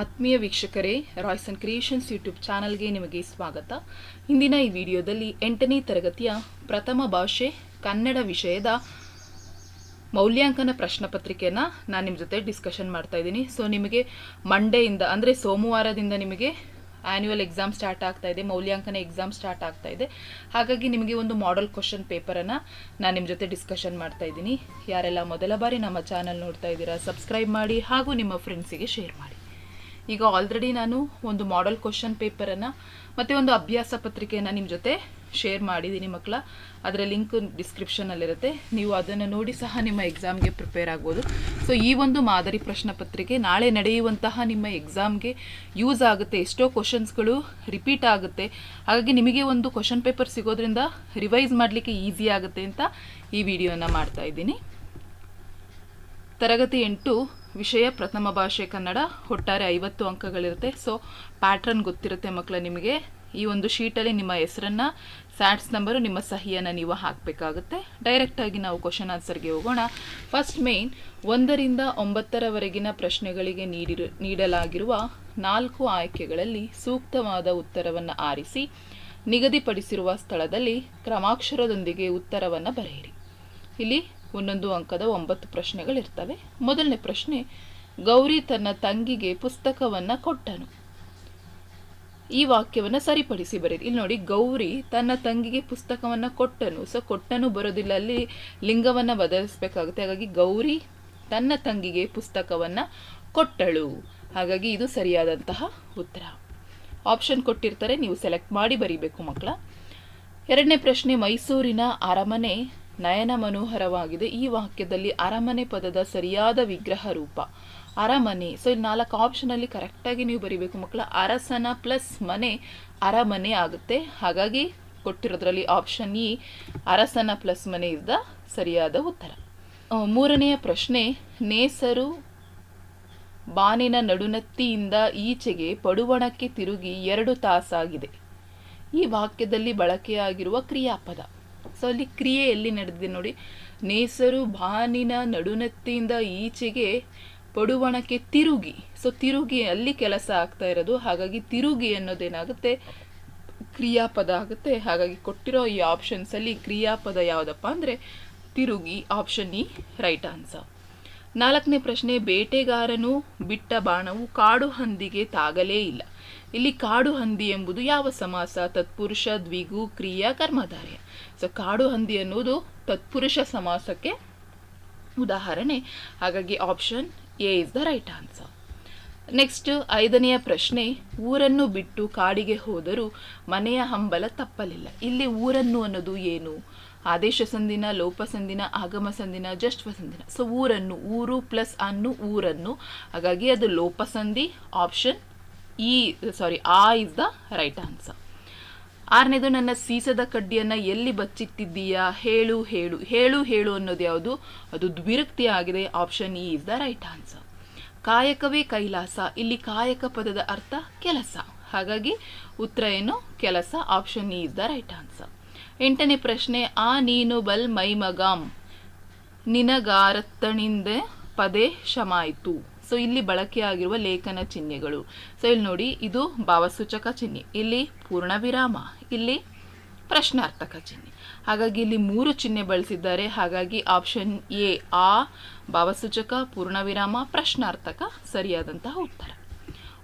ಆತ್ಮೀಯ ವೀಕ್ಷಕರೇ, Royce and creations YouTube ಚಾನಲ್ಗೆ ನಿಮಗೆ ಸ್ವಾಗತ. ಇಂದಿನ ಈ ವಿಡಿಯೋದಲ್ಲಿ 8ನೇ ತರಗತಿಯ ಪ್ರಥಮ ಭಾಷೆ ಕನ್ನಡ ವಿಷಯದ ಮೌಲ್ಯಾಂಕನ ಪ್ರಶ್ನೆ ಪತ್ರಿಕೆಯನ್ನು ನಾನು ನಿಮ್ಮ ಜೊತೆ ಡಿಸ್ಕಷನ್ ಮಾಡ್ತಾ ಇದ್ದೀನಿ. ಸೊ ನಿಮಗೆ ಮಂಡೆಯಿಂದ ಅಂದರೆ ಸೋಮವಾರದಿಂದ ನಿಮಗೆ ಆ್ಯನ್ಯುವಲ್ ಎಕ್ಸಾಮ್ ಸ್ಟಾರ್ಟ್ ಆಗ್ತಾ ಇದೆ, ಮೌಲ್ಯಾಂಕನ ಎಕ್ಸಾಮ್ ಸ್ಟಾರ್ಟ್ ಆಗ್ತಾ ಇದೆ. ಹಾಗಾಗಿ ನಿಮಗೆ ಒಂದು ಮಾಡೆಲ್ ಕ್ವಶನ್ ಪೇಪರನ್ನು ನಾನು ನಿಮ್ಮ ಜೊತೆ ಡಿಸ್ಕಷನ್ ಮಾಡ್ತಾ ಇದ್ದೀನಿ. ಯಾರೆಲ್ಲ ಮೊದಲ ಬಾರಿ ನಮ್ಮ ಚಾನಲ್ ನೋಡ್ತಾ ಇದ್ದೀರಾ, ಸಬ್ಸ್ಕ್ರೈಬ್ ಮಾಡಿ ಹಾಗೂ ನಿಮ್ಮ ಫ್ರೆಂಡ್ಸಿಗೆ ಶೇರ್ ಮಾಡಿ. ಈಗ ಆಲ್ರೆಡಿ ನಾನು ಒಂದು ಮಾಡೆಲ್ ಕ್ವಶನ್ ಪೇಪರನ್ನು ಮತ್ತು ಒಂದು ಅಭ್ಯಾಸ ಪತ್ರಿಕೆಯನ್ನು ನಿಮ್ಮ ಜೊತೆ ಶೇರ್ ಮಾಡಿದ್ದೀನಿ ಮಕ್ಕಳ. ಅದರ ಲಿಂಕ್ ಡಿಸ್ಕ್ರಿಪ್ಷನಲ್ಲಿರುತ್ತೆ, ನೀವು ಅದನ್ನು ನೋಡಿ ಸಹ ನಿಮ್ಮ ಎಕ್ಸಾಮ್ಗೆ ಪ್ರಿಪೇರ್ ಆಗ್ಬೋದು. ಸೊ ಈ ಒಂದು ಮಾದರಿ ಪ್ರಶ್ನೆ ಪತ್ರಿಕೆ ನಾಳೆ ನಡೆಯುವಂತಹ ನಿಮ್ಮ ಎಕ್ಸಾಮ್ಗೆ ಯೂಸ್ ಆಗುತ್ತೆ. ಎಷ್ಟೋ ಕ್ವಶನ್ಸ್ಗಳು ರಿಪೀಟ್ ಆಗುತ್ತೆ, ಹಾಗಾಗಿ ನಿಮಗೆ ಒಂದು ಕ್ವಶನ್ ಪೇಪರ್ ಸಿಗೋದ್ರಿಂದ ರಿವೈಸ್ ಮಾಡಲಿಕ್ಕೆ ಈಸಿ ಆಗುತ್ತೆ ಅಂತ ಈ ವಿಡಿಯೋನ ಮಾಡ್ತಾ ಇದ್ದೀನಿ. ತರಗತಿ 8 ವಿಷಯ ಪ್ರಥಮ ಭಾಷೆ ಕನ್ನಡ, ಒಟ್ಟಾರೆ 50 ಅಂಕಗಳಿರುತ್ತೆ. ಸೊ ಪ್ಯಾಟ್ರನ್ ಗೊತ್ತಿರುತ್ತೆ ಮಕ್ಕಳ ನಿಮಗೆ. ಈ ಒಂದು ಶೀಟಲ್ಲಿ ನಿಮ್ಮ ಹೆಸರನ್ನು, ಸ್ಯಾಟ್ಸ್ ನಂಬರು, ನಿಮ್ಮ ಸಹಿಯನ್ನು ನೀವು ಹಾಕಬೇಕಾಗುತ್ತೆ. ಡೈರೆಕ್ಟಾಗಿ ನಾವು ಕ್ವಶನ್ ಆನ್ಸರ್ಗೆ ಹೋಗೋಣ. ಫಸ್ಟ್ ಮೇನ್ 1ರಿಂದ 9ರವರೆಗಿನ ಪ್ರಶ್ನೆಗಳಿಗೆ ನೀಡಲಾಗಿರುವ 4 ಆಯ್ಕೆಗಳಲ್ಲಿ ಸೂಕ್ತವಾದ ಉತ್ತರವನ್ನು ಆರಿಸಿ ನಿಗದಿಪಡಿಸಿರುವ ಸ್ಥಳದಲ್ಲಿ ಕ್ರಮಾಕ್ಷರದೊಂದಿಗೆ ಉತ್ತರವನ್ನು ಬರೆಯಿರಿ. ಇಲ್ಲಿ ಒಂದೊಂದು ಅಂಕದ 9 ಪ್ರಶ್ನೆಗಳಿರ್ತವೆ. ಮೊದಲನೇ ಪ್ರಶ್ನೆ, ಗೌರಿ ತನ್ನ ತಂಗಿಗೆ ಪುಸ್ತಕವನ್ನು ಕೊಟ್ಟನು. ಈ ವಾಕ್ಯವನ್ನು ಸರಿಪಡಿಸಿ ಬರೀರಿ. ಇಲ್ಲಿ ನೋಡಿ, ಗೌರಿ ತನ್ನ ತಂಗಿಗೆ ಪುಸ್ತಕವನ್ನು ಕೊಟ್ಟನು. ಸೊ ಕೊಟ್ಟನು ಬರೋದಿಲ್ಲ, ಅಲ್ಲಿ ಲಿಂಗವನ್ನು ಬದಲಿಸಬೇಕಾಗುತ್ತೆ. ಹಾಗಾಗಿ ಗೌರಿ ತನ್ನ ತಂಗಿಗೆ ಪುಸ್ತಕವನ್ನು ಕೊಟ್ಟಳು. ಹಾಗಾಗಿ ಇದು ಸರಿಯಾದಂತಹ ಉತ್ತರ. ಆಪ್ಷನ್ ಕೊಟ್ಟಿರ್ತಾರೆ, ನೀವು ಸೆಲೆಕ್ಟ್ ಮಾಡಿ ಬರೀಬೇಕು ಮಕ್ಕಳ. ಎರಡನೇ ಪ್ರಶ್ನೆ, ಮೈಸೂರಿನ ಅರಮನೆ ನಯನ ಮನೋಹರವಾಗಿದೆ. ಈ ವಾಕ್ಯದಲ್ಲಿ ಅರಮನೆ ಪದದ ಸರಿಯಾದ ವಿಗ್ರಹ ರೂಪ ಅರಮನೆ. ಸೊ ಇಲ್ಲಿ 4 ಆಪ್ಷನಲ್ಲಿ ಕರೆಕ್ಟಾಗಿ ನೀವು ಬರೀಬೇಕು ಮಕ್ಕಳ. ಅರಸನ ಪ್ಲಸ್ ಮನೆ ಅರಮನೆ ಆಗುತ್ತೆ. ಹಾಗಾಗಿ ಕೊಟ್ಟಿರೋದ್ರಲ್ಲಿ ಆಪ್ಷನ್ ಇ, ಅರಸನ ಪ್ಲಸ್ ಮನೆ ಇಸ್ ದ ಸರಿಯಾದ ಉತ್ತರ. ಮೂರನೆಯ ಪ್ರಶ್ನೆ, ನೇಸರು ಬಾನಿನ ನಡುನತ್ತಿಯಿಂದ ಈಚೆಗೆ ಪಡುವಣಕ್ಕೆ ತಿರುಗಿ 2 ತಾಸಾಗಿದೆ. ಈ ವಾಕ್ಯದಲ್ಲಿ ಬಳಕೆಯಾಗಿರುವ ಕ್ರಿಯಾಪದ. ಸೊ ಅಲ್ಲಿ ಕ್ರಿಯೆ ಎಲ್ಲಿ ನಡೆದಿದೆ ನೋಡಿ, ನೇಸರು ಬಾನಿನ ನಡುನತ್ತಿಯಿಂದ ಈಚೆಗೆ ಪಡುವಣಕ್ಕೆ ತಿರುಗಿ. ಸೊ ತಿರುಗಿ ಅಲ್ಲಿ ಕೆಲಸ ಆಗ್ತಾ ಇರೋದು, ಹಾಗಾಗಿ ತಿರುಗಿ ಅನ್ನೋದೇನಾಗುತ್ತೆ, ಕ್ರಿಯಾಪದ ಆಗುತ್ತೆ. ಹಾಗಾಗಿ ಕೊಟ್ಟಿರೋ ಈ ಆಪ್ಷನ್ಸಲ್ಲಿ ಕ್ರಿಯಾಪದ ಯಾವುದಪ್ಪ ಅಂದರೆ ತಿರುಗಿ. Option E right answer. 4ನೇ ಪ್ರಶ್ನೆ, ಬೇಟೆಗಾರನು ಬಿಟ್ಟ ಬಾಣವು ಕಾಡು ಹಂದಿಗೆ ತಾಗಲೇ ಇಲ್ಲ. ಇಲ್ಲಿ ಕಾಡು ಹಂದಿ ಎಂಬುದು ಯಾವ ಸಮಾಸ? ತತ್ಪುರುಷ, ದ್ವಿಗು, ಕ್ರಿಯಾ, ಕರ್ಮಧಾರಯ. ಸೊ ಕಾಡು ಹಂದಿ ಅನ್ನೋದು ತತ್ಪುರುಷ ಸಮಾಸಕ್ಕೆ ಉದಾಹರಣೆ. ಹಾಗಾಗಿ option A is the right answer. Next 5ನೆಯ ಪ್ರಶ್ನೆ, ಊರನ್ನು ಬಿಟ್ಟು ಕಾಡಿಗೆ ಹೋದರೂ ಮನೆಯ ಹಂಬಲ ತಪ್ಪಲಿಲ್ಲ. ಇಲ್ಲಿ ಊರನ್ನು ಅನ್ನೋದು ಏನು? ಆದೇಶ ಸಂಧಿನ, ಲೋಪ ಸಂಧಿನ, ಆಗಮ ಸಂಧಿನ, ಜಸ್ಟ್ ಸಂಧಿನ. ಸೊ ಊರನ್ನು, ಊರು ಪ್ಲಸ್ ಅನ್ನು ಊರನ್ನು, ಹಾಗಾಗಿ ಅದು ಲೋಪ ಸಂಧಿ. ಆಪ್ಷನ್ ಆ ಇಸ್ ದ ರೈಟ್ ಆನ್ಸರ್. 6ನೇದು, ನನ್ನ ಸೀಸದ ಕಡ್ಡಿಯನ್ನು ಎಲ್ಲಿ ಬಚ್ಚಿಟ್ಟಿದ್ದೀಯಾ? ಹೇಳು ಹೇಳು. ಹೇಳು ಹೇಳು ಅನ್ನೋದು ಯಾವುದು? ಅದು ದ್ವಿರುಕ್ತಿ ಆಗಿದೆ. Option E is the right answer. ಕಾಯಕವೇ ಕೈಲಾಸ. ಇಲ್ಲಿ ಕಾಯಕ ಪದದ ಅರ್ಥ ಕೆಲಸ, ಹಾಗಾಗಿ ಉತ್ತರ ಏನು? ಕೆಲಸ. Option E is the right answer. 8ನೇ ಪ್ರಶ್ನೆ, ಆ ನೀನು ಬಲ್ ಮೈಮಗಾಂ ನಿನಗಾರತ್ತಣಿಂದ ಪದೇ ಶಮಾಯಿತು. ಸೊ ಇಲ್ಲಿ ಬಳಕೆಯಾಗಿರುವ ಲೇಖನ ಚಿಹ್ನೆಗಳು. ಸೊ ಇಲ್ಲಿ ನೋಡಿ, ಇದು ಭಾವಸೂಚಕ ಚಿಹ್ನೆ, ಇಲ್ಲಿ ಪೂರ್ಣ ವಿರಾಮ, ಇಲ್ಲಿ ಪ್ರಶ್ನಾರ್ಥಕ ಚಿಹ್ನೆ. ಹಾಗಾಗಿ ಇಲ್ಲಿ 3 ಚಿಹ್ನೆ ಬಳಸಿದ್ದಾರೆ. ಹಾಗಾಗಿ ಆಪ್ಷನ್ ಎ, ಆ ಭಾವಸೂಚಕ, ಪೂರ್ಣ ವಿರಾಮ, ಪ್ರಶ್ನಾರ್ಥಕ ಸರಿಯಾದಂತಹ ಉತ್ತರ.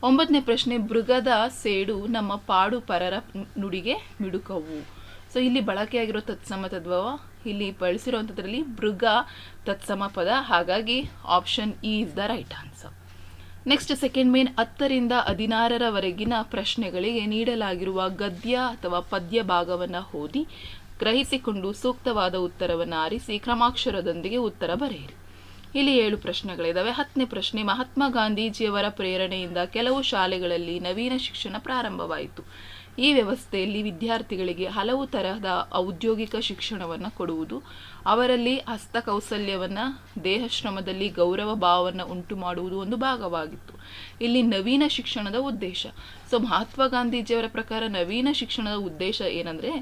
9ನೇ ಪ್ರಶ್ನೆ, ಮೃಗದ ಸೇಡು ನಮ್ಮ ಪಾಡು ಪರರ ನುಡಿಗೆ ಮಿಡುಕವು. ಸೊ ಇಲ್ಲಿ ಬಳಕೆಯಾಗಿರೋ ತತ್ಸಮ ತದ್ಭವ, ಇಲ್ಲಿ ಬಳಸಿರುವಂಥದ್ರಲ್ಲಿ ಮೃಗ ತತ್ಸಮ ಪದ, ಹಾಗಾಗಿ option E is the right answer. Next second main, 10ರಿಂದ 16ರವರೆಗಿನ ಪ್ರಶ್ನೆಗಳಿಗೆ ನೀಡಲಾಗಿರುವ ಗದ್ಯ ಅಥವಾ ಪದ್ಯ ಭಾಗವನ್ನು ಓದಿ ಗ್ರಹಿಸಿಕೊಂಡು ಸೂಕ್ತವಾದ ಉತ್ತರವನ್ನು ಆರಿಸಿ ಕ್ರಮಾಕ್ಷರದೊಂದಿಗೆ ಉತ್ತರ ಬರೆಯಿರಿ. ಇಲ್ಲಿ 7 ಪ್ರಶ್ನೆಗಳಿದ್ದಾವೆ. 10ನೇ ಪ್ರಶ್ನೆ, ಮಹಾತ್ಮ ಗಾಂಧೀಜಿಯವರ ಪ್ರೇರಣೆಯಿಂದ ಕೆಲವು ಶಾಲೆಗಳಲ್ಲಿ ನವೀನ ಶಿಕ್ಷಣ ಪ್ರಾರಂಭವಾಯಿತು. ಈ ವ್ಯವಸ್ಥೆಯಲ್ಲಿ ವಿದ್ಯಾರ್ಥಿಗಳಿಗೆ ಹಲವು ತರಹದ ಔದ್ಯೋಗಿಕ ಶಿಕ್ಷಣವನ್ನು ಕೊಡುವುದು, ಅವರಲ್ಲಿ ಹಸ್ತಕೌಶಲ್ಯವನ್ನು, ದೇಹಶ್ರಮದಲ್ಲಿ ಗೌರವ ಭಾವವನ್ನು ಉಂಟು ಮಾಡುವುದು ಒಂದು ಭಾಗವಾಗಿತ್ತು. ಇಲ್ಲಿ ನವೀನ ಶಿಕ್ಷಣದ ಉದ್ದೇಶ. ಸೊ ಮಹಾತ್ಮ ಗಾಂಧೀಜಿಯವರ ಪ್ರಕಾರ ನವೀನ ಶಿಕ್ಷಣದ ಉದ್ದೇಶ ಏನಂದರೆ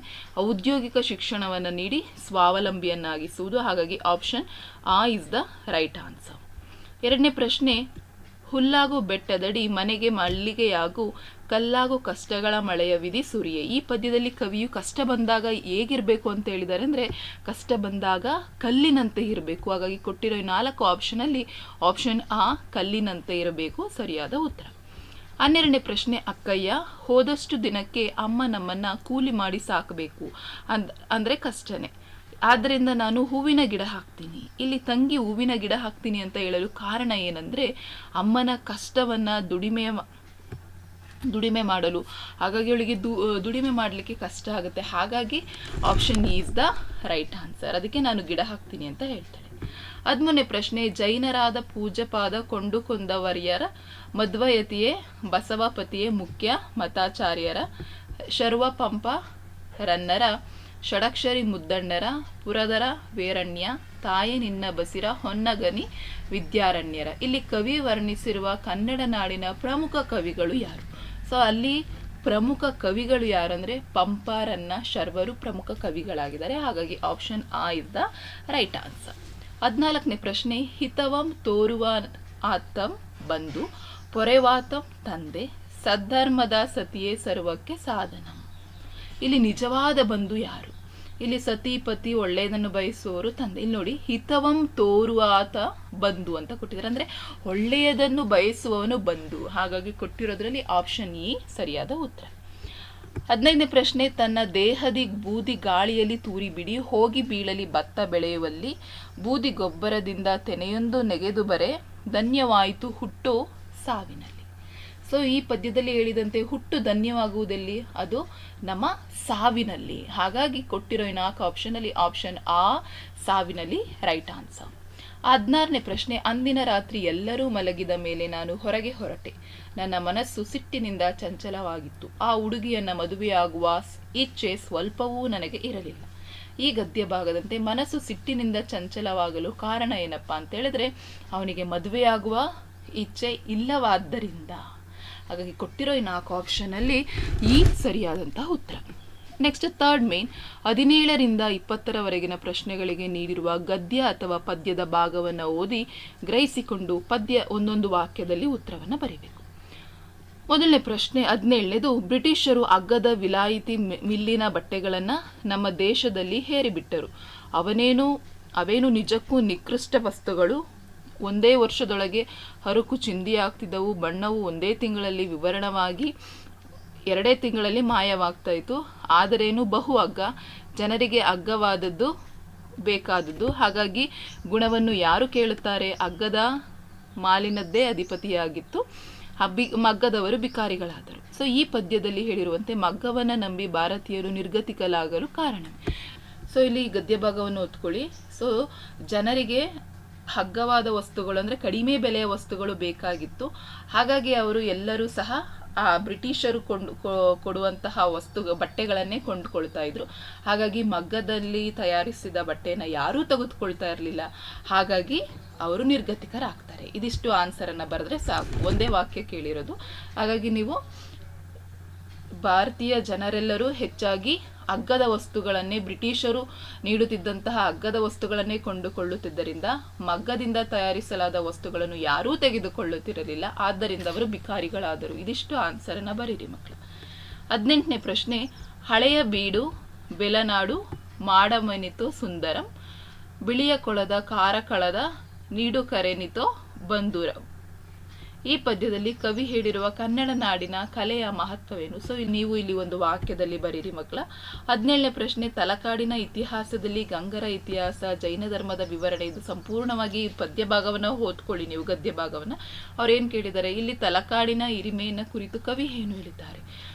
ಔದ್ಯೋಗಿಕ ಶಿಕ್ಷಣವನ್ನು ನೀಡಿ ಸ್ವಾವಲಂಬಿಯನ್ನಾಗಿಸುವುದು. ಹಾಗಾಗಿ ಆಪ್ಷನ್ ಆ ಇಸ್ ದ ರೈಟ್ ಆನ್ಸರ್. 2ನೇ ಪ್ರಶ್ನೆ, ಹುಲ್ಲಾಗು ಬೆಟ್ಟದಡಿ ಮನೆಗೆ ಮಲ್ಲಿಗೆಯಾಗು ಕಲ್ಲಾಗು ಕಷ್ಟಗಳ ಮಳೆಯ ವಿಧಿ ಸುರಿಯೆ. ಈ ಪದ್ಯದಲ್ಲಿ ಕವಿಯು ಕಷ್ಟ ಬಂದಾಗ ಹೇಗಿರಬೇಕು ಅಂತ ಹೇಳಿದ್ದಾರೆ ಅಂದರೆ ಕಷ್ಟ ಬಂದಾಗ ಕಲ್ಲಿನಂತೆ ಇರಬೇಕು. ಹಾಗಾಗಿ ಕೊಟ್ಟಿರೋ 4 ಆಪ್ಷನಲ್ಲಿ ಆಪ್ಷನ್ ಆ ಕಲ್ಲಿನಂತೆ ಇರಬೇಕು ಸರಿಯಾದ ಉತ್ತರ. 12ನೇ ಪ್ರಶ್ನೆ, ಅಕ್ಕಯ್ಯ ಹೋದಷ್ಟು ದಿನಕ್ಕೆ ಅಮ್ಮ ನಮ್ಮನ್ನ ಕೂಲಿ ಮಾಡಿ ಸಾಕಬೇಕು ಅಂದರೆ ಕಷ್ಟನೇ, ಆದ್ದರಿಂದ ನಾನು ಹೂವಿನ ಗಿಡ ಹಾಕ್ತೀನಿ. ಇಲ್ಲಿ ತಂಗಿ ಹೂವಿನ ಗಿಡ ಹಾಕ್ತೀನಿ ಅಂತ ಹೇಳಲು ಕಾರಣ ಏನಂದರೆ ಅಮ್ಮನ ಕಷ್ಟವನ್ನು ದುಡಿಮೆ ಮಾಡಲು, ಹಾಗಾಗಿ ಅವಳಿಗೆ ದುಡಿಮೆ ಮಾಡಲಿಕ್ಕೆ ಕಷ್ಟ ಆಗುತ್ತೆ. ಹಾಗಾಗಿ option is the right answer. ಅದಕ್ಕೆ ನಾನು ಗಿಡ ಹಾಕ್ತೀನಿ ಅಂತ ಹೇಳ್ತಾಳೆ. 13ನೇ ಪ್ರಶ್ನೆ, ಜೈನರಾದ ಪೂಜಪಾದ ಕೊಂಡುಕೊಂದವರ್ಯರ ಮಧ್ವಯತಿಯೇ ಬಸವಪತಿಯೇ ಮುಖ್ಯ ಮತಾಚಾರ್ಯರ ಶರ್ವ ಪಂಪ ರನ್ನರ ಷಡಕ್ಷರಿ ಮುದ್ದಣ್ಣರ ಪುರದರ ವೇರಣ್ಯ ತಾಯೆ ನಿನ್ನ ಬಸಿರ ಹೊನ್ನಗನಿ ವಿದ್ಯಾರಣ್ಯರ. ಇಲ್ಲಿ ಕವಿ ವರ್ಣಿಸಿರುವ ಕನ್ನಡ ನಾಡಿನ ಪ್ರಮುಖ ಕವಿಗಳು ಯಾರು? ಸೊ ಅಲ್ಲಿ ಪ್ರಮುಖ ಕವಿಗಳು ಯಾರಂದ್ರೆ ಪಂಪ ರನ್ನ ಶರ್ವರು ಪ್ರಮುಖ ಕವಿಗಳಾಗಿದ್ದಾರೆ. ಹಾಗಾಗಿ ಆಪ್ಷನ್ ಆ ಇಸ್ ದ ರೈಟ್ ಆನ್ಸರ್. 14ನೇ ಪ್ರಶ್ನೆ, ಹಿತವಂ ತೋರುವ ಆತಂ ಬಂಧು ಪೊರೆವಾತಂ ತಂದೆ ಸದ್ಧರ್ಮದ ಸತಿಯೇ ಸರ್ವಕ್ಕೆ ಸಾಧನ. ಇಲ್ಲಿ ನಿಜವಾದ ಬಂಧು ಯಾರು? ಇಲ್ಲಿ ಸತಿ ಪತಿ ಒಳ್ಳೆಯದನ್ನು ಬಯಸುವವರು ತಂದೆ. ಇಲ್ಲಿ ನೋಡಿ, ಹಿತವಂ ತೋರುವ ಆತ ಬಂಧು ಅಂತ ಕೊಟ್ಟಿದ್ದಾರೆ, ಅಂದ್ರೆ ಒಳ್ಳೆಯದನ್ನು ಬಯಸುವವನು ಬಂಧು. ಹಾಗಾಗಿ ಕೊಟ್ಟಿರೋದ್ರಲ್ಲಿ ಆಪ್ಷನ್ ಇ ಸರಿಯಾದ ಉತ್ತರ. 15ನೇ ಪ್ರಶ್ನೆ, ತನ್ನ ದೇಹದಿ ಬೂದಿ ಗಾಳಿಯಲ್ಲಿ ತೂರಿ ಬಿಡಿ ಹೋಗಿ ಬೀಳಲಿ ಭತ್ತ ಬೆಳೆಯುವಲ್ಲಿ ಬೂದಿ ಗೊಬ್ಬರದಿಂದ ತೆನೆಯೊಂದು ನೆಗೆದು ಬರೆ ಧನ್ಯವಾಯಿತು ಹುಟ್ಟು ಸಾವಿನಲ್ಲಿ. ಸೊ ಈ ಪದ್ಯದಲ್ಲಿ ಹೇಳಿದಂತೆ ಹುಟ್ಟು ಧನ್ಯವಾಗುವುದಲ್ಲಿ ಅದು ನಮ್ಮ ಸಾವಿನಲ್ಲಿ. ಹಾಗಾಗಿ ಕೊಟ್ಟಿರೋ 4 ಆಪ್ಷನಲ್ಲಿ ಆಪ್ಷನ್ ಆ ಸಾವಿನಲ್ಲಿ ರೈಟ್ ಆನ್ಸರ್. 16ನೇ ಪ್ರಶ್ನೆ, ಅಂದಿನ ರಾತ್ರಿ ಎಲ್ಲರೂ ಮಲಗಿದ ಮೇಲೆ ನಾನು ಹೊರಗೆ ಹೊರಟೆ. ನನ್ನ ಮನಸ್ಸು ಸಿಟ್ಟಿನಿಂದ ಚಂಚಲವಾಗಿತ್ತು. ಆ ಹುಡುಗಿಯನ್ನ ಮದುವೆಯಾಗುವ ಇಚ್ಛೆ ಸ್ವಲ್ಪವೂ ನನಗೆ ಇರಲಿಲ್ಲ. ಈ ಗದ್ಯ ಭಾಗದಂತೆ ಮನಸ್ಸು ಸಿಟ್ಟಿನಿಂದ ಚಂಚಲವಾಗಲು ಕಾರಣ ಏನಪ್ಪಾ ಅಂತ ಹೇಳಿದ್ರೆ ಅವನಿಗೆ ಮದುವೆಯಾಗುವ ಇಚ್ಛೆ ಇಲ್ಲವಾದ್ದರಿಂದ. ಹಾಗಾಗಿ ಕೊಟ್ಟಿರೋ 4 ಆಪ್ಷನಲ್ಲಿ ಈ ಸರಿಯಾದಂತಹ ಉತ್ತರ. ನೆಕ್ಸ್ಟ್ ಥರ್ಡ್ ಮೇನ್, 17ರಿಂದ 20ರವರೆಗಿನ ಪ್ರಶ್ನೆಗಳಿಗೆ ನೀಡಿರುವ ಗದ್ಯ ಅಥವಾ ಪದ್ಯದ ಭಾಗವನ್ನು ಓದಿ ಗ್ರಹಿಸಿಕೊಂಡು ಪದ್ಯ ಒಂದೊಂದು ವಾಕ್ಯದಲ್ಲಿ ಉತ್ತರವನ್ನು ಬರೀಬೇಕು. ಮೊದಲನೇ ಪ್ರಶ್ನೆ 17ನೇದು, ಬ್ರಿಟಿಷರು ಅಗ್ಗದ ವಿಲಾಯಿತಿ ಮಿಲ್ಲಿನ ಬಟ್ಟೆಗಳನ್ನು ನಮ್ಮ ದೇಶದಲ್ಲಿ ಹೇರಿಬಿಟ್ಟರು. ಅವೇನು ನಿಜಕ್ಕೂ ನಿಕೃಷ್ಟ ವಸ್ತುಗಳು. ಒಂದೇ ವರ್ಷದೊಳಗೆ ಹರಕು ಚಿಂದಿಯಾಗ್ತಿದ್ದವು. ಬಣ್ಣವು ಒಂದೇ ತಿಂಗಳಲ್ಲಿ ವಿವರಣವಾಗಿ 2 ತಿಂಗಳಲ್ಲಿ ಮಾಯವಾಗ್ತಾ ಇತ್ತು. ಆದರೇನು ಬಹು ಅಗ್ಗ, ಜನರಿಗೆ ಅಗ್ಗವಾದದ್ದು ಬೇಕಾದದ್ದು. ಹಾಗಾಗಿ ಗುಣವನ್ನು ಯಾರು ಕೇಳುತ್ತಾರೆ? ಅಗ್ಗದ ಮಾಲಿನದ್ದೇ ಅಧಿಪತಿಯಾಗಿತ್ತು. ಮಗ್ಗದವರು ಬಿಕಾರಿಗಳಾದರು. ಸೊ ಈ ಪದ್ಯದಲ್ಲಿ ಹೇಳಿರುವಂತೆ ಮಗ್ಗವನ್ನು ನಂಬಿ ಭಾರತೀಯರು ನಿರ್ಗತಿಕಲಾಗಲು ಕಾರಣ. ಸೊ ಇಲ್ಲಿ ಗದ್ಯ ಭಾಗವನ್ನು ಓದ್ಕೊಳ್ಳಿ. ಸೊ ಜನರಿಗೆ ಹಗ್ಗವಾದ ವಸ್ತುಗಳು ಅಂದರೆ ಕಡಿಮೆ ಬೆಲೆಯ ವಸ್ತುಗಳು ಬೇಕಾಗಿತ್ತು. ಹಾಗಾಗಿ ಅವರು ಎಲ್ಲರೂ ಸಹ ಆ ಬ್ರಿಟಿಷರು ಕೊಡುವಂತಹ ಬಟ್ಟೆಗಳನ್ನೇ ಕೊಂಡುಕೊಳ್ತಾ ಇದ್ರು. ಹಾಗಾಗಿ ಮಗ್ಗದಲ್ಲಿ ತಯಾರಿಸಿದ ಬಟ್ಟೆನ ಯಾರೂ ತೆಗೆದುಕೊಳ್ತಾ ಇರಲಿಲ್ಲ. ಹಾಗಾಗಿ ಅವರು ನಿರ್ಗತಿಕರಾಗ್ತಾರೆ. ಇದಿಷ್ಟು ಆನ್ಸರನ್ನು ಬರೆದ್ರೆ ಸಾಕು, ಒಂದೇ ವಾಕ್ಯ ಕೇಳಿರೋದು. ಹಾಗಾಗಿ ನೀವು ಭಾರತೀಯ ಜನರೆಲ್ಲರೂ ಹೆಚ್ಚಾಗಿ ಅಗ್ಗದ ವಸ್ತುಗಳನ್ನೇ, ಬ್ರಿಟಿಷರು ನೀಡುತ್ತಿದ್ದಂತಹ ಅಗ್ಗದ ವಸ್ತುಗಳನ್ನೇ ಕೊಂಡುಕೊಳ್ಳುತ್ತಿದ್ದರಿಂದ ಮಗ್ಗದಿಂದ ತಯಾರಿಸಲಾದ ವಸ್ತುಗಳನ್ನು ಯಾರೂ ತೆಗೆದುಕೊಳ್ಳುತ್ತಿರಲಿಲ್ಲ. ಆದ್ದರಿಂದ ಅವರು ಬಿಕಾರಿಗಳಾದರು. ಇದಿಷ್ಟು ಆನ್ಸರನ್ನು ಬರೀರಿ ಮಕ್ಕಳು. 18ನೇ ಪ್ರಶ್ನೆ, ಹಳೆಯ ಬೀಡು ಬೆಲನಾಡು ಮಾಡಮನಿತೋ ಸುಂದರಂ ಬಿಳಿಯ ಕೊಳದ ಕಾರಕಳದ ನೀಡು ಕರೆನಿತೋ ಬಂಧುರ. ಈ ಪದ್ಯದಲ್ಲಿ ಕವಿ ಹೇಳಿರುವ ಕನ್ನಡ ನಾಡಿನ ಕಲೆಯ ಮಹತ್ವವೇನು? ಸೊ ನೀವು ಇಲ್ಲಿ ಒಂದು ವಾಕ್ಯದಲ್ಲಿ ಬರೀರಿ ಮಕ್ಕಳ. 17ನೇ ಪ್ರಶ್ನೆ, ತಲಕಾಡಿನ ಇತಿಹಾಸದಲ್ಲಿ ಗಂಗರ ಇತಿಹಾಸ ಜೈನ ಧರ್ಮದ ವಿವರಣೆ. ಇದು ಸಂಪೂರ್ಣವಾಗಿ ಪದ್ಯ ಭಾಗವನ್ನು ಓದ್ಕೊಳ್ಳಿ ನೀವು, ಗದ್ಯ ಭಾಗವನ್ನು. ಅವ್ರೇನು ಕೇಳಿದ್ದಾರೆ ಇಲ್ಲಿ? ತಲಕಾಡಿನ ಹಿರಿಮೆಯನ್ನು ಕುರಿತು ಕವಿ ಏನು ಹೇಳಿದ್ದಾರೆ?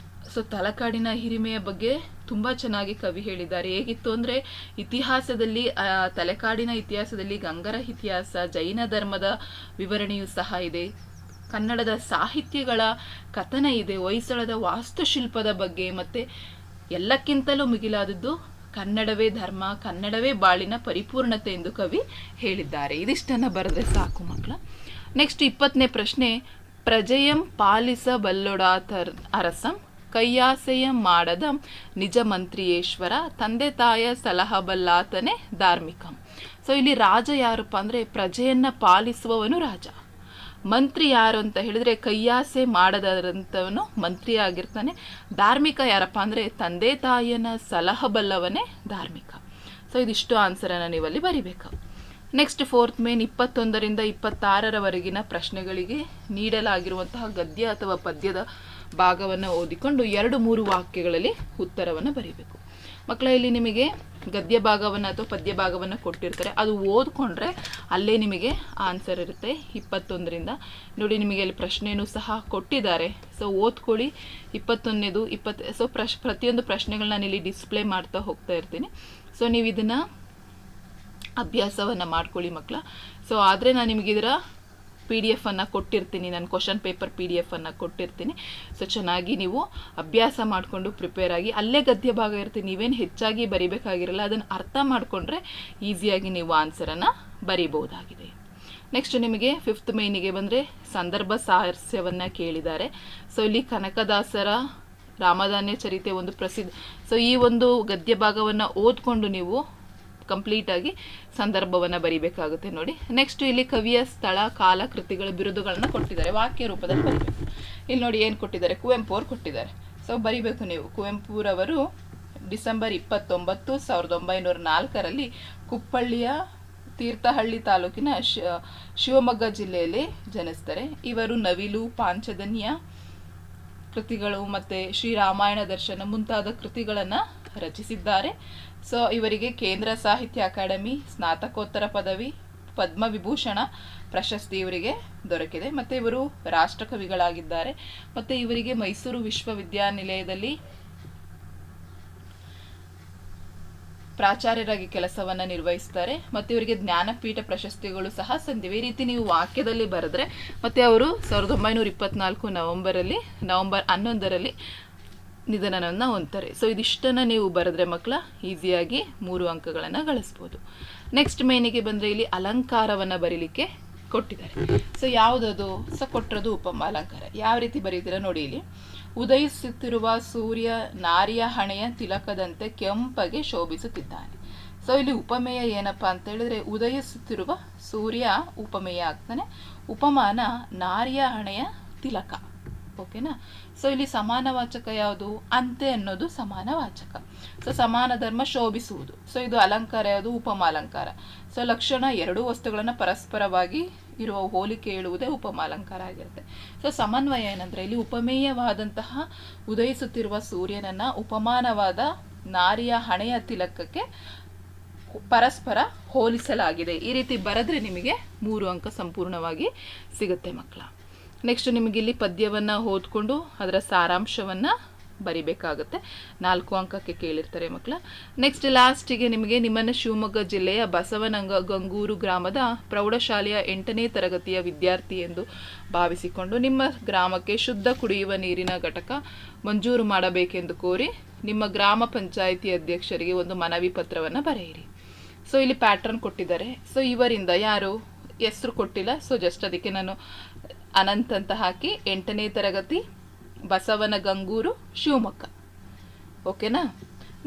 ಸೊ ತಲಕಾಡಿನ ಹಿರಿಮೆಯ ಬಗ್ಗೆ ತುಂಬ ಚೆನ್ನಾಗಿ ಕವಿ ಹೇಳಿದ್ದಾರೆ. ಹೇಗಿತ್ತು ಅಂದರೆ ಇತಿಹಾಸದಲ್ಲಿ ತಲಕಾಡಿನ ಇತಿಹಾಸದಲ್ಲಿ ಗಂಗರ ಇತಿಹಾಸ, ಜೈನ ಧರ್ಮದ ವಿವರಣೆಯೂ ಸಹ ಇದೆ, ಕನ್ನಡದ ಸಾಹಿತ್ಯಗಳ ಕಥನ ಇದೆ, ಹೊಯ್ಸಳದ ವಾಸ್ತುಶಿಲ್ಪದ ಬಗ್ಗೆ, ಮತ್ತು ಎಲ್ಲಕ್ಕಿಂತಲೂ ಮಿಗಿಲಾದದ್ದು ಕನ್ನಡವೇ ಧರ್ಮ, ಕನ್ನಡವೇ ಬಾಳಿನ ಪರಿಪೂರ್ಣತೆ ಎಂದು ಕವಿ ಹೇಳಿದ್ದಾರೆ. ಇದಿಷ್ಟನ್ನು ಬರೆದ್ರೆ ಸಾಕು ಮಕ್ಕಳ. ನೆಕ್ಸ್ಟ್ 20ನೇ ಪ್ರಶ್ನೆ, ಪ್ರಜೆಯಂ ಪಾಲಿಸಬಲ್ಲೊಡಾತ ಅರಸಂ ಕೈಯಾಸೆಯಂ ಮಾಡದ ನಿಜ ಮಂತ್ರಿಯೇಶ್ವರ ತಂದೆ ತಾಯ ಸಲಹಬಲ್ಲಾತನೇ ಧಾರ್ಮಿಕಂ. ಸೊ ಇಲ್ಲಿ ರಾಜ ಯಾರಪ್ಪ ಅಂದರೆ ಪ್ರಜೆಯನ್ನು ಪಾಲಿಸುವವನು ರಾಜ. ಮಂತ್ರಿ ಯಾರು ಅಂತ ಹೇಳಿದರೆ ಕೈಯಾಸೆ ಮಾಡದಂಥವನು ಮಂತ್ರಿ ಆಗಿರ್ತಾನೆ. ಧಾರ್ಮಿಕ ಯಾರಪ್ಪ ಅಂದರೆ ತಂದೆ ತಾಯಿಯನ್ನ ಸಲಹಬಲ್ಲವನೇ ಧಾರ್ಮಿಕ. ಸೊ ಇದಿಷ್ಟು ಆನ್ಸರನ್ನು ನೀವಲ್ಲಿ ಬರಿಬೇಕು. ನೆಕ್ಸ್ಟ್ 4th ಮೇನ್ 21ರಿಂದ 26ರವರೆಗಿನ ಪ್ರಶ್ನೆಗಳಿಗೆ ನೀಡಲಾಗಿರುವಂತಹ ಗದ್ಯ ಅಥವಾ ಪದ್ಯದ ಭಾಗವನ್ನು ಓದಿಕೊಂಡು 2-3 ವಾಕ್ಯಗಳಲ್ಲಿ ಉತ್ತರವನ್ನು ಬರೀಬೇಕು. ಮಕ್ಕಳ, ಇಲ್ಲಿ ನಿಮಗೆ ಗದ್ಯ ಭಾಗವನ್ನು ಅಥವಾ ಪದ್ಯ ಭಾಗವನ್ನು ಕೊಟ್ಟಿರ್ತಾರೆ, ಅದು ಓದ್ಕೊಂಡ್ರೆ ಅಲ್ಲೇ ನಿಮಗೆ ಆನ್ಸರ್ ಇರುತ್ತೆ. 21ರಿಂದ ನೋಡಿ, ನಿಮಗೆ ಅಲ್ಲಿ ಪ್ರಶ್ನೆಯೂ ಸಹ ಕೊಟ್ಟಿದ್ದಾರೆ. ಸೊ ಓದ್ಕೊಳ್ಳಿ. 21ನೇದು 20. ಸೊ ಪ್ರತಿಯೊಂದು ಪ್ರಶ್ನೆಗಳನ್ನ ನಾನು ಇಲ್ಲಿ ಡಿಸ್ಪ್ಲೇ ಮಾಡ್ತಾ ಹೋಗ್ತಾ ಇರ್ತೀನಿ. ಸೊ ನೀವು ಇದನ್ನು ಅಭ್ಯಾಸವನ್ನು ಮಾಡ್ಕೊಳ್ಳಿ ಮಕ್ಕಳ. ಸೊ ಆದರೆ ನಾನು ನಿಮಗೆ ಇದರ PDF ಅನ್ನು ಕೊಟ್ಟಿರ್ತೀನಿ, ನಾನು ಕ್ವಶನ್ ಪೇಪರ್ PDF ಅನ್ನು ಕೊಟ್ಟಿರ್ತೀನಿ. ಸೊ ಚೆನ್ನಾಗಿ ನೀವು ಅಭ್ಯಾಸ ಮಾಡಿಕೊಂಡು ಪ್ರಿಪೇರ್ ಆಗಿ, ಅಲ್ಲೇ ಗದ್ಯ ಭಾಗ ಇರ್ತೀನಿ, ನೀವೇನು ಹೆಚ್ಚಾಗಿ ಬರಿಬೇಕಾಗಿರಲ್ಲ, ಅದನ್ನು ಅರ್ಥ ಮಾಡಿಕೊಂಡ್ರೆ ಈಸಿಯಾಗಿ ನೀವು ಆನ್ಸರನ್ನು ಬರಿಬಹುದಾಗಿದೆ. ನೆಕ್ಸ್ಟ್ ನಿಮಗೆ 5th ಮೇನಿಗೆ ಬಂದರೆ ಸಂದರ್ಭ ಸಾಹಸ್ಯವನ್ನು ಕೇಳಿದ್ದಾರೆ. ಸೊ ಇಲ್ಲಿ ಕನಕದಾಸರ ರಾಮಧಾನ್ಯ ಚರಿತೆ ಒಂದು ಪ್ರಸಿದ್ಧ. ಸೊ ಈ ಒಂದು ಗದ್ಯ ಭಾಗವನ್ನು ಓದ್ಕೊಂಡು ನೀವು ಕಂಪ್ಲೀಟಾಗಿ ಸಂದರ್ಭವನ್ನು ಬರಿಬೇಕಾಗುತ್ತೆ ನೋಡಿ. ನೆಕ್ಸ್ಟ್ ಇಲ್ಲಿ ಕವಿಯ ಸ್ಥಳ, ಕಾಲ, ಕೃತಿಗಳ ಬಿರುದುಗಳನ್ನ ಕೊಟ್ಟಿದ್ದಾರೆ, ವಾಕ್ಯ ರೂಪದಲ್ಲಿ ಬರೀಬೇಕು. ಇಲ್ಲಿ ನೋಡಿ ಏನು ಕೊಟ್ಟಿದ್ದಾರೆ, ಕುವೆಂಪು ಅವರು ಕೊಟ್ಟಿದ್ದಾರೆ. ಸೊ ಬರಿಬೇಕು ನೀವು. ಕುವೆಂಪುರವರು ಡಿಸೆಂಬರ್ 29, 1904ರಲ್ಲಿ ಕುಪ್ಪಳ್ಳಿಯ ತೀರ್ಥಹಳ್ಳಿ ತಾಲೂಕಿನ ಶಿವಮೊಗ್ಗ ಜಿಲ್ಲೆಯಲ್ಲಿ ಜನಿಸ್ತಾರೆ. ಇವರು ನವಿಲು, ಪಾಂಚಜನ್ಯ ಕೃತಿಗಳು ಮತ್ತು ಶ್ರೀರಾಮಾಯಣ ದರ್ಶನ ಮುಂತಾದ ಕೃತಿಗಳನ್ನು ರಚಿಸಿದ್ದಾರೆ. ಸೊ ಇವರಿಗೆ ಕೇಂದ್ರ ಸಾಹಿತ್ಯ ಅಕಾಡೆಮಿ ಸ್ನಾತಕೋತ್ತರ ಪದವಿ, ಪದ್ಮವಿಭೂಷಣ ಪ್ರಶಸ್ತಿ ಇವರಿಗೆ ದೊರಕಿದೆ. ಮತ್ತು ಇವರು ರಾಷ್ಟ್ರಕವಿಗಳಾಗಿದ್ದಾರೆ. ಮತ್ತು ಇವರಿಗೆ ಮೈಸೂರು ವಿಶ್ವವಿದ್ಯಾನಿಲಯದಲ್ಲಿ ಪ್ರಾಚಾರ್ಯರಾಗಿ ಕೆಲಸವನ್ನು ನಿರ್ವಹಿಸ್ತಾರೆ. ಮತ್ತು ಇವರಿಗೆ ಜ್ಞಾನಪೀಠ ಪ್ರಶಸ್ತಿಗಳು ಸಹ ಸಂದಿವೆ. ಈ ರೀತಿ ನೀವು ವಾಕ್ಯದಲ್ಲಿ ಬರೆದ್ರೆ, ಮತ್ತು ಅವರು 1924 ನವೆಂಬರ್ 11ರಲ್ಲಿ ನಿಧನವನ್ನು ಹೊಂದ್ತಾರೆ. ಸೊ ಇದಿಷ್ಟನ್ನು ನೀವು ಬರೆದ್ರೆ ಮಕ್ಕಳ ಈಸಿಯಾಗಿ 3 ಅಂಕಗಳನ್ನು ಗಳಿಸ್ಬೋದು. ನೆಕ್ಸ್ಟ್ ಮೇನಿಗೆ ಬಂದರೆ ಇಲ್ಲಿ ಅಲಂಕಾರವನ್ನು ಬರೀಲಿಕ್ಕೆ ಕೊಟ್ಟಿದ್ದಾರೆ. ಸೊ ಯಾವುದದು? ಸೊ ಕೊಟ್ಟಿರೋದು ಉಪಮ ಅಲಂಕಾರ. ಯಾವ ರೀತಿ ಬರೀತೀರ ನೋಡಿ. ಇಲ್ಲಿ ಉದಯಿಸುತ್ತಿರುವ ಸೂರ್ಯ ನಾರಿಯ ಹಣೆಯ ತಿಲಕದಂತೆ ಕೆಂಪಗೆ ಶೋಭಿಸುತ್ತಿದ್ದಾನೆ. ಸೊ ಇಲ್ಲಿ ಉಪಮೇಯ ಏನಪ್ಪ ಅಂತ ಹೇಳಿದ್ರೆ, ಉದಯಿಸುತ್ತಿರುವ ಸೂರ್ಯ ಉಪಮೇಯ ಆಗ್ತಾನೆ, ಉಪಮಾನ ನಾರಿಯ ಹಣೆಯ ತಿಲಕ. ಓಕೆನಾ? ಸೊ ಇಲ್ಲಿ ಸಮಾನವಾಚಕ ಯಾವುದು? ಅಂತೆ ಅನ್ನೋದು ಸಮಾನವಾಚಕ. ಸೊ ಸಮಾನ ಧರ್ಮ ಶೋಭಿಸುವುದು. ಸೊ ಇದು ಅಲಂಕಾರ ಯಾವುದು? ಉಪಮ ಅಲಂಕಾರ. ಸೊ ಲಕ್ಷಣ, ಎರಡೂ ವಸ್ತುಗಳನ್ನು ಪರಸ್ಪರವಾಗಿ ಇರುವ ಹೋಲಿಕೆ ಹೇಳುವುದೇ ಉಪಮ ಅಲಂಕಾರ ಆಗಿರುತ್ತೆ. ಸೊ ಸಮನ್ವಯ ಏನಂದ್ರೆ, ಇಲ್ಲಿ ಉಪಮೇಯವಾದಂತಹ ಉದಯಿಸುತ್ತಿರುವ ಸೂರ್ಯನನ್ನ ಉಪಮಾನವಾದ ನಾರಿಯ ಹಣೆಯ ತಿಲಕಕ್ಕೆ ಪರಸ್ಪರ ಹೋಲಿಸಲಾಗಿದೆ. ಈ ರೀತಿ ಬರೆದ್ರೆ ನಿಮಗೆ 3 ಅಂಕ ಸಂಪೂರ್ಣವಾಗಿ ಸಿಗುತ್ತೆ ಮಕ್ಕಳ. ನೆಕ್ಸ್ಟ್ ನಿಮಗೆ ಇಲ್ಲಿ ಪದ್ಯವನ್ನು ಓದ್ಕೊಂಡು ಅದರ ಸಾರಾಂಶವನ್ನು ಬರಿಬೇಕಾಗುತ್ತೆ. 4 ಅಂಕಕ್ಕೆ ಕೇಳಿರ್ತಾರೆ ಮಕ್ಕಳ. ನೆಕ್ಸ್ಟ್ ಲಾಸ್ಟಿಗೆ ನಿಮ್ಮನ್ನು ಶಿವಮೊಗ್ಗ ಜಿಲ್ಲೆಯ ಬಸವನಗಂಗೂರು ಗ್ರಾಮದ ಪ್ರೌಢಶಾಲೆಯ 8ನೇ ತರಗತಿಯ ವಿದ್ಯಾರ್ಥಿ ಎಂದು ಭಾವಿಸಿಕೊಂಡು ನಿಮ್ಮ ಗ್ರಾಮಕ್ಕೆ ಶುದ್ಧ ಕುಡಿಯುವ ನೀರಿನ ಘಟಕ ಮಂಜೂರು ಮಾಡಬೇಕೆಂದು ಕೋರಿ ನಿಮ್ಮ ಗ್ರಾಮ ಪಂಚಾಯಿತಿ ಅಧ್ಯಕ್ಷರಿಗೆ ಒಂದು ಮನವಿ ಪತ್ರವನ್ನು ಬರೆಯಿರಿ. ಸೊ ಇಲ್ಲಿ ಪ್ಯಾಟ್ರನ್ ಕೊಟ್ಟಿದ್ದಾರೆ. ಸೊ ಇವರಿಂದ ಯಾರು ಹೆಸರು ಕೊಟ್ಟಿಲ್ಲ. ಸೊ ಜಸ್ಟ್ ಅದಕ್ಕೆ ನಾನು ಅನಂತ್ ಅಂತ ಹಾಕಿ 8ನೇ ತರಗತಿ ಬಸವನಗಂಗೂರು ಶಿವಮೊಗ್ಗ. ಓಕೆನಾ?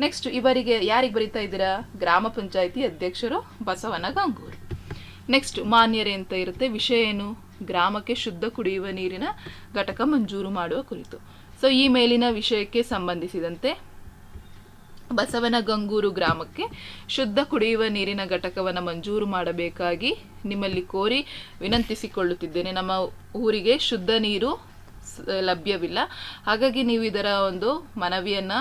ನೆಕ್ಸ್ಟ್ ಇವರಿಗೆ ಯಾರಿಗೆ ಬರೀತಾ ಇದ್ದೀರಾ? ಗ್ರಾಮ ಪಂಚಾಯಿತಿ ಅಧ್ಯಕ್ಷರು ಬಸವನಗಂಗೂರು. ನೆಕ್ಸ್ಟ್ ಮಾನ್ಯರೇ ಅಂತ ಇರುತ್ತೆ. ವಿಷಯ ಏನು? ಗ್ರಾಮಕ್ಕೆ ಶುದ್ಧ ಕುಡಿಯುವ ನೀರಿನ ಘಟಕ ಮಂಜೂರು ಮಾಡುವ ಕುರಿತು. ಸೊ ಈ ಮೇಲಿನ ವಿಷಯಕ್ಕೆ ಸಂಬಂಧಿಸಿದಂತೆ ಬಸವನಗಂಗೂರು ಗ್ರಾಮಕ್ಕೆ ಶುದ್ಧ ಕುಡಿಯುವ ನೀರಿನ ಘಟಕವನ್ನು ಮಂಜೂರು ಮಾಡಬೇಕಾಗಿ ನಿಮ್ಮಲ್ಲಿ ಕೋರಿ ವಿನಂತಿಸಿಕೊಳ್ಳುತ್ತಿದ್ದೇನೆ. ನಮ್ಮ ಊರಿಗೆ ಶುದ್ಧ ನೀರು ಲಭ್ಯವಿಲ್ಲ. ಹಾಗಾಗಿ ನೀವು ಇದರ ಒಂದು ಮನವಿಯನ್ನು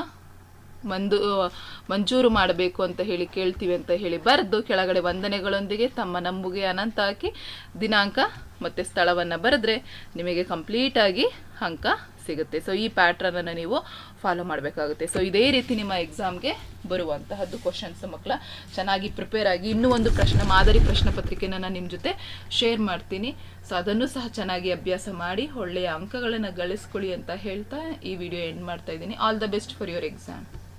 ಮಂಜೂರು ಮಾಡಬೇಕು ಅಂತ ಹೇಳಿ ಕೇಳ್ತೀವಿ ಅಂತ ಹೇಳಿ ಬರೆದು ಕೆಳಗಡೆ ವಂದನೆಗಳೊಂದಿಗೆ ತಮ್ಮ ನಂಬುಗೆ ಅನಂತ ಹಾಕಿ ದಿನಾಂಕ ಮತ್ತು ಸ್ಥಳವನ್ನು ಬರೆದ್ರೆ ನಿಮಗೆ ಕಂಪ್ಲೀಟಾಗಿ ಅಂಕ ಸಿಗುತ್ತೆ. ಸೊ ಈ ಪ್ಯಾಟ್ರನನ್ನು ನೀವು ಫಾಲೋ ಮಾಡಬೇಕಾಗುತ್ತೆ. ಸೊ ಇದೇ ರೀತಿ ನಿಮ್ಮ ಎಕ್ಸಾಮ್ಗೆ ಬರುವಂತಹದ್ದು ಕ್ವಶನ್ಸ್ ಮಕ್ಕಳ. ಚೆನ್ನಾಗಿ ಪ್ರಿಪೇರ್ ಆಗಿ. ಇನ್ನೂ ಒಂದು ಮಾದರಿ ಪ್ರಶ್ನೆ ಪತ್ರಿಕೆನ ನಾನು ನಿಮ್ಮ ಜೊತೆ ಶೇರ್ ಮಾಡ್ತೀನಿ. ಸೊ ಅದನ್ನು ಸಹ ಚೆನ್ನಾಗಿ ಅಭ್ಯಾಸ ಮಾಡಿ ಒಳ್ಳೆಯ ಅಂಕಗಳನ್ನು ಗಳಿಸ್ಕೊಳ್ಳಿ ಅಂತ ಹೇಳ್ತಾ ಈ ವಿಡಿಯೋ ಎಂಡ್ ಮಾಡ್ತಾ ಇದ್ದೀನಿ. All the best for your exam.